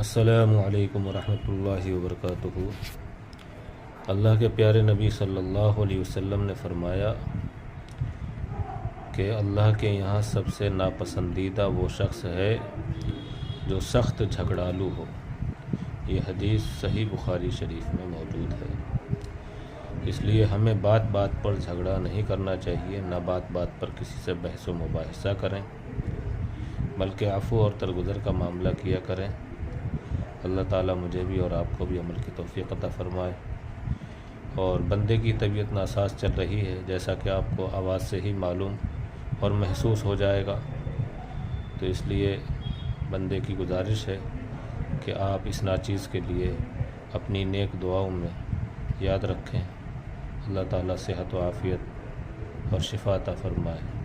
السلام علیکم ورحمۃ اللہ وبرکاتہ۔ اللہ کے پیارے نبی صلی اللہ علیہ وسلم نے فرمایا کہ اللہ کے یہاں سب سے ناپسندیدہ وہ شخص ہے جو سخت جھگڑالو ہو۔ یہ حدیث صحیح بخاری شریف میں موجود ہے۔ اس لیے ہمیں بات بات پر جھگڑا نہیں کرنا چاہیے، نہ بات بات پر کسی سے بحث و مباحثہ کریں، بلکہ عفو اور درگزر کا معاملہ کیا کریں۔ اللہ تعالیٰ مجھے بھی اور آپ کو بھی عمل کی توفیق عطا فرمائے۔ اور بندے کی طبیعت ناساز چل رہی ہے، جیسا کہ آپ کو آواز سے ہی معلوم اور محسوس ہو جائے گا، تو اس لیے بندے کی گزارش ہے کہ آپ اس ناچیز کے لیے اپنی نیک دعاؤں میں یاد رکھیں۔ اللہ تعالیٰ صحت و عافیت اور شفا عطا فرمائے۔